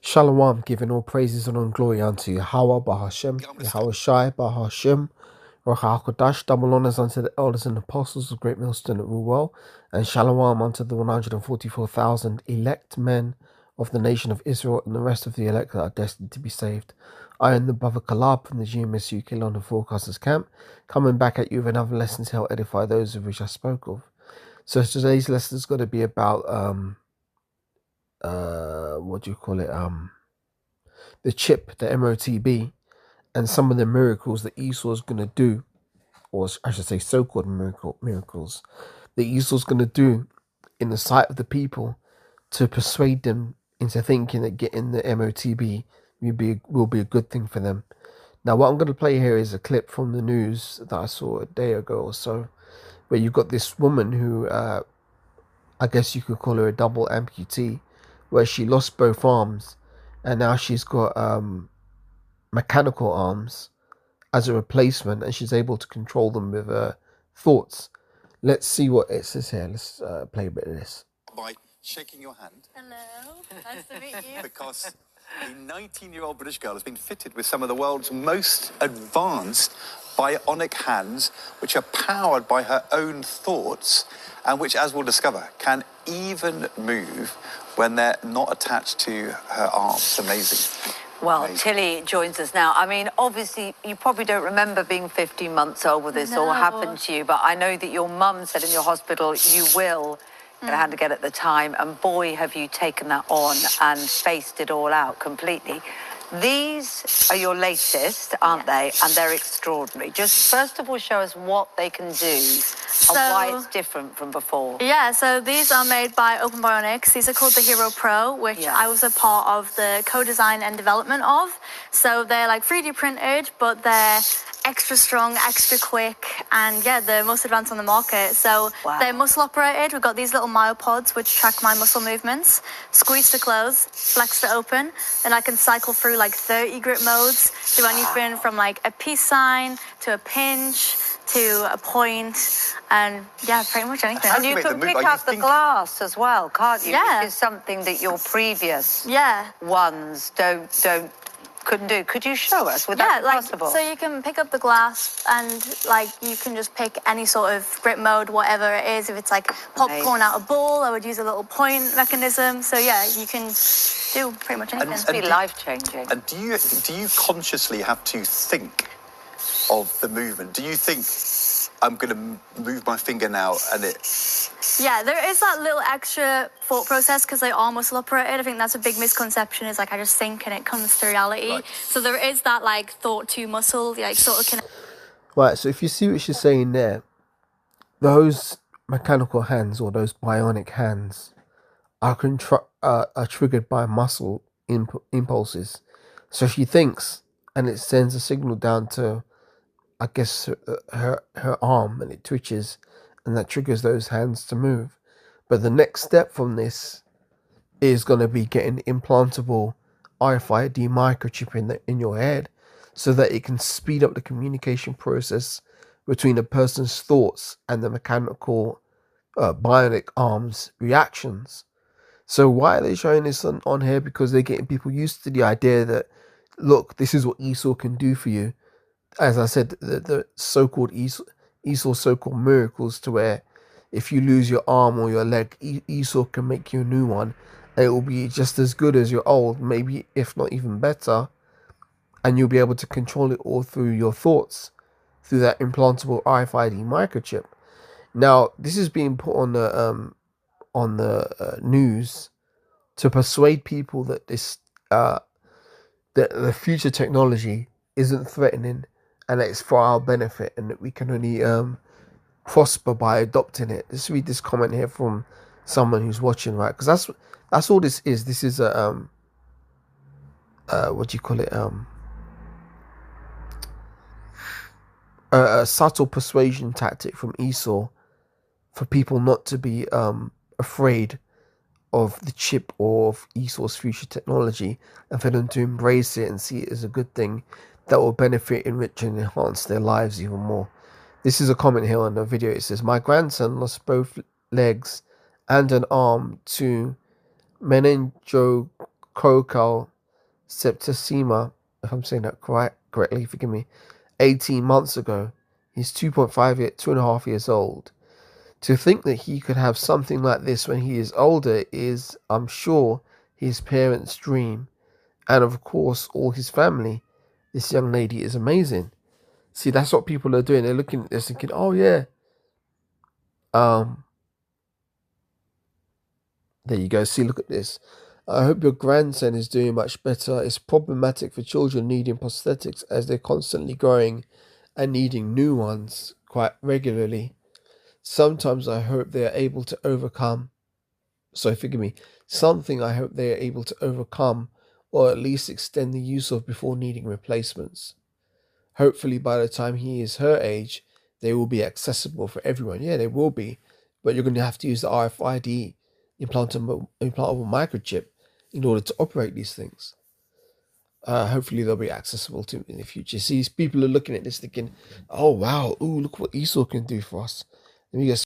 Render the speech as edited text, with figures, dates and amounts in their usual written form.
Shalom, giving all praises and all glory unto Yahweh Bahashem, Yahweh Shai Bahashem, Ruach HaKodesh, double honors unto the elders and apostles of Great Millstone that rule well, and Shalom unto the 144,000 elect men of the nation of Israel and the rest of the elect that are destined to be saved. I am the brother Kalab from the GMS UK London Forecasters Camp, coming back at you with another lesson to help edify those of which I spoke of. So today's lesson is going to be about the chip, the MOTB, and some of the miracles that Esau is going to do, or I should say so-called miracles that Esau's going to do in the sight of the people to persuade them into thinking that getting the MOTB will be a good thing for them. Now, what I'm going to play here is a clip from the news that I saw a day ago or so, where you've got this woman who, I guess you could call her a double amputee, where she lost both arms, and now she's got mechanical arms as a replacement, and she's able to control them with her thoughts. Let's see what it says here. Let's play a bit of this. By shaking your hand. Hello, nice to meet you. Because the 19-year-old British girl has been fitted with some of the world's most advanced bionic hands, which are powered by her own thoughts, and which, as we'll discover, can even move when they're not attached to her arms. Amazing. Well, Tilly joins us now. I mean, obviously, you probably don't remember being 15 months old when this all happened to you, but I know that your mum said in your hospital you will get a hand again at the time, and boy, have you taken that on and faced it all out completely. These are your latest, aren't they? And they're extraordinary. Just first of all, show us what they can do and why it's different from before. Yeah, so these are made by Open Bionics. These are called the Hero Pro, which I was a part of the co-design and development of. So they're like 3D printed, but they're extra strong, extra quick, and yeah, the most advanced on the market. So they're muscle operated. We've got these little myopods which track my muscle movements. Squeeze to close, flex to open, and I can cycle through like 30 grip modes, do anything from like a peace sign to a pinch to a point, and yeah, pretty much anything. And you can pick up the glass as well, can't you? Yeah. Which is something that your previous ones couldn't do. Could you show us? Would that be possible? So you can pick up the glass and like you can just pick any sort of grip mode, whatever it is. If it's like popcorn out a ball, I would use a little point mechanism. So yeah, you can do pretty much anything. It's be life-changing. And do you consciously have to think of the movement? Do you think, I'm going to move my finger now and it... Yeah, there is that little extra thought process because they are muscle operated. I think that's a big misconception, is like I just think and it comes to reality. Right. So there is that like thought to muscle, like sort of connect. Right, so if you see what she's saying there, those mechanical hands or those bionic hands are triggered by muscle impulses. So she thinks and it sends a signal down to, I guess, her arm, and it twitches, and that triggers those hands to move. But the next step from this is going to be getting implantable RFID microchip in your head, so that it can speed up the communication process between a person's thoughts and the mechanical bionic arms reactions. So why are they showing this on here? Because they're getting people used to the idea that, look, this is what Esau can do for you. As I said, the so-called Esau so-called miracles, to where if you lose your arm or your leg, Esau can make you a new one. And it will be just as good as your old, maybe if not even better. And you'll be able to control it all through your thoughts, through that implantable RFID microchip. Now, this is being put on the news to persuade people that that the future technology isn't threatening, and that it's for our benefit, and that we can only prosper by adopting it. Let's read this comment here from someone who's watching, right? Because that's all this is. This is a a subtle persuasion tactic from Esau for people not to be afraid of the chip or of Esau's future technology, and for them to embrace it and see it as a good thing that will benefit, enrich and enhance their lives even more. This is a comment here on the video. It says, my grandson lost both legs and an arm to meningococcal coracal septicemia, if I'm saying that correctly, forgive me, 18 months ago. He's 2.5 years old. To think that he could have something like this when he is older is, I'm sure, his parents' dream. And of course, all his family. This young lady is amazing. See, that's what people are doing. They're looking, they're thinking, oh yeah. There you go. See, look at this. I hope your grandson is doing much better. It's problematic for children needing prosthetics as they're constantly growing and needing new ones quite regularly. Sometimes I hope they are able to overcome. So forgive me. Something I hope they are able to overcome or at least extend the use of before needing replacements. Hopefully by the time he is her age, they will be accessible for everyone. Yeah, they will be. But you're going to have to use the RFID implantable microchip in order to operate these things. Hopefully they'll be accessible to in the future. See, people are looking at this thinking, oh wow, ooh, look what Esau can do for us. Let me get